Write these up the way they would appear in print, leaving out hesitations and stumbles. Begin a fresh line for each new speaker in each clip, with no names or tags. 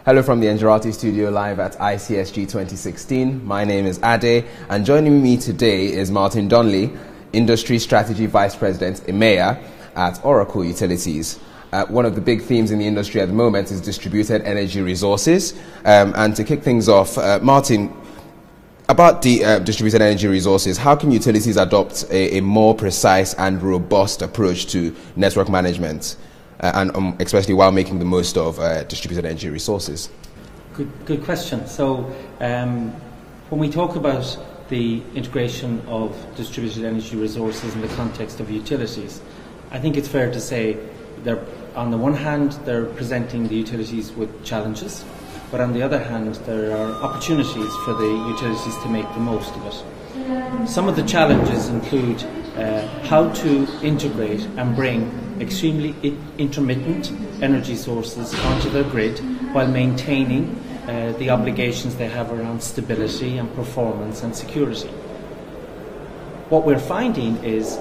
Hello from the Engerati studio live at ICSG 2016. My name is Ade, and joining me today is Martin Donnelly, Industry Strategy Vice President EMEA at Oracle Utilities. One of the big themes in the industry at the moment is distributed energy resources. And to kick things off, Martin, about the distributed energy resources, how can utilities adopt a more precise and robust approach to network management? And especially while making the most of distributed energy resources?
Good question. So when we talk about the integration of distributed energy resources in the context of utilities, I think it's fair to say they're, on the one hand, they're presenting the utilities with challenges, but on the other hand, there are opportunities for the utilities to make the most of it. Some of the challenges include how to integrate and bring extremely intermittent energy sources onto their grid while maintaining the obligations they have around stability and performance and security. What we're finding is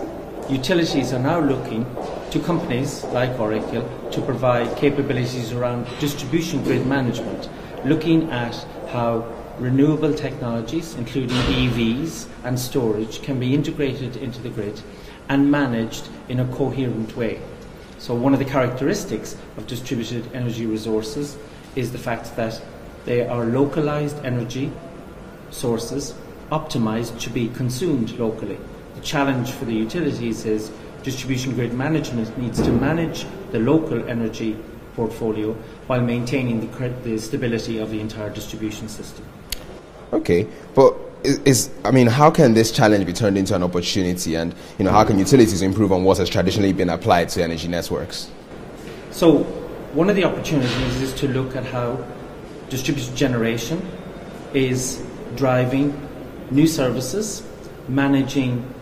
utilities are now looking to companies like Oracle to provide capabilities around distribution grid management, looking at how renewable technologies, including EVs and storage, can be integrated into the grid and managed in a coherent way. So one of the characteristics of distributed energy resources is the fact that they are localized energy sources optimized to be consumed locally. The challenge for the utilities is distribution grid management needs to manage the local energy portfolio while maintaining the stability of the entire distribution system.
Okay, but how can this challenge be turned into an opportunity, and how can utilities improve on what has traditionally been applied to energy networks?
So one of the opportunities is to look at how distributed generation is driving new services, managing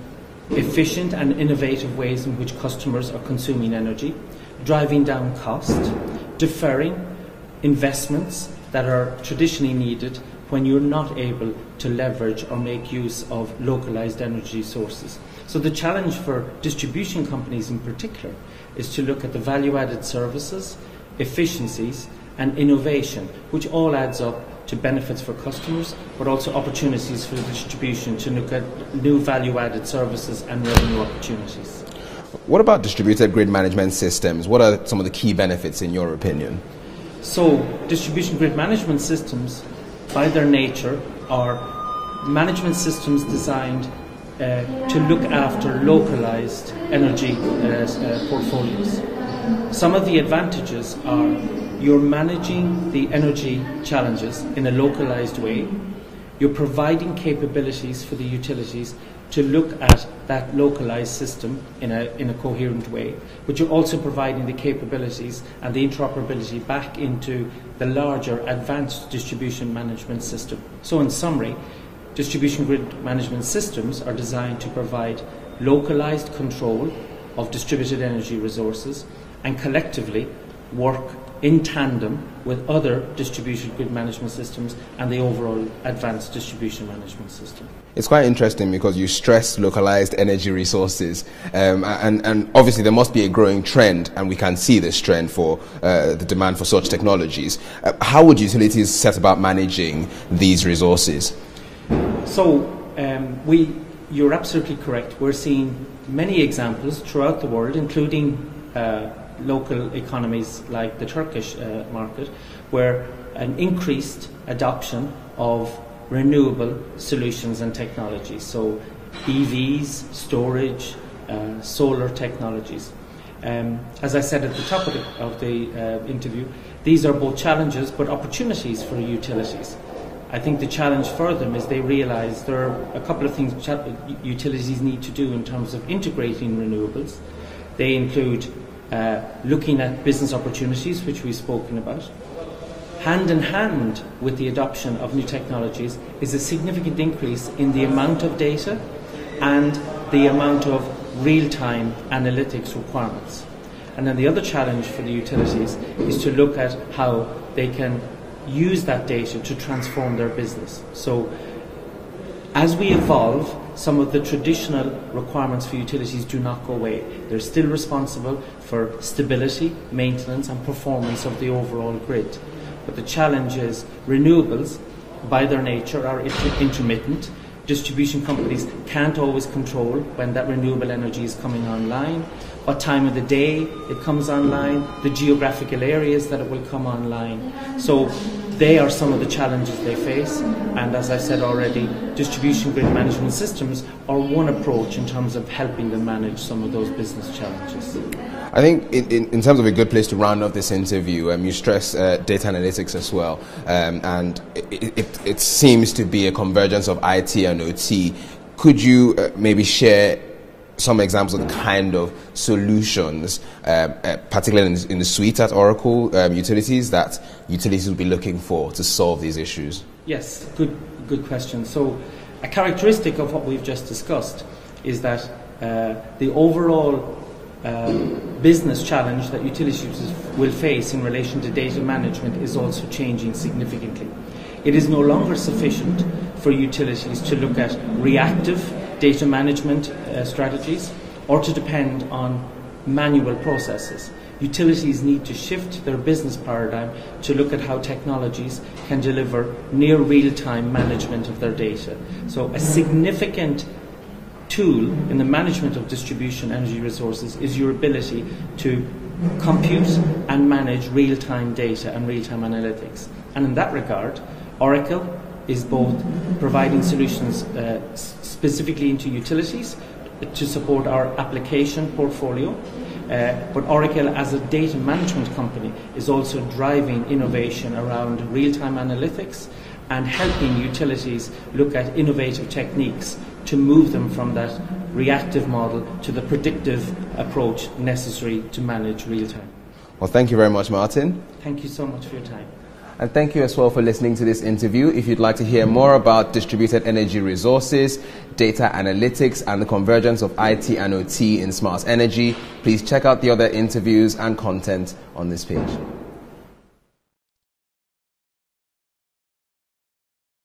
efficient and innovative ways in which customers are consuming energy, driving down cost, deferring investments that are traditionally needed when you're not able to leverage or make use of localized energy sources. So the challenge for distribution companies in particular is to look at the value-added services, efficiencies and innovation, which all adds up to benefits for customers, but also opportunities for the distribution to look at new value-added services and revenue opportunities.
What about distributed grid management systems? What are some of the key benefits in your opinion?
So distribution grid management systems, by their nature, are management systems designed to look after localized energy portfolios. Some of the advantages are you're managing the energy challenges in a localized way. You're providing capabilities for the utilities to look at that localized system in a coherent way, but you're also providing the capabilities and the interoperability back into the larger advanced distribution management system. So in summary, distribution grid management systems are designed to provide localized control of distributed energy resources and collectively work in tandem with other distribution grid management systems and the overall advanced distribution management system.
It's quite interesting because you stress localized energy resources, and obviously there must be a growing trend, and we can see this trend for the demand for such technologies. How would utilities set about managing these resources?
So you're absolutely correct. We're seeing many examples throughout the world, including local economies like the Turkish market, where an increased adoption of renewable solutions and technologies, so EVs, storage, solar technologies. As I said at the top of the interview, these are both challenges but opportunities for utilities. I think the challenge for them is they realise there are a couple of things utilities need to do in terms of integrating renewables. They include looking at business opportunities, which we've spoken about. Hand in hand with the adoption of new technologies is a significant increase in the amount of data and the amount of real-time analytics requirements. And then the other challenge for the utilities is to look at how they can use that data to transform their business. So as we evolve, some of the traditional requirements for utilities do not go away. They're still responsible for stability, maintenance and performance of the overall grid. But the challenge is renewables, by their nature, are intermittent. Distribution companies can't always control when that renewable energy is coming online, what time of the day it comes online, the geographical areas that it will come online. So they are some of the challenges they face, and as I said already, distribution grid management systems are one approach in terms of helping them manage some of those business challenges.
I think in terms of a good place to round off this interview, you stress data analytics as well, and it seems to be a convergence of IT and OT. Could you maybe share some examples of the kind of solutions, particularly in the suite at Oracle Utilities, that utilities will be looking for to solve these issues?
Yes, good question. So a characteristic of what we've just discussed is that the overall business challenge that utilities will face in relation to data management is also changing significantly. It is no longer sufficient for utilities to look at reactive data management strategies or to depend on manual processes. Utilities need to shift their business paradigm to look at how technologies can deliver near real-time management of their data. So a significant tool in the management of distribution energy resources is your ability to compute and manage real-time data and real-time analytics. And in that regard, Oracle is both providing solutions specifically into utilities to support our application portfolio, but Oracle as a data management company is also driving innovation around real-time analytics and helping utilities look at innovative techniques to move them from that reactive model to the predictive approach necessary to manage real time.
Well, thank you very much, Martin.
Thank you so much for your time.
And thank you as well for listening to this interview. If you'd like to hear more about distributed energy resources, data analytics, and the convergence of IT and OT in smart energy, please check out the other interviews and content on this page.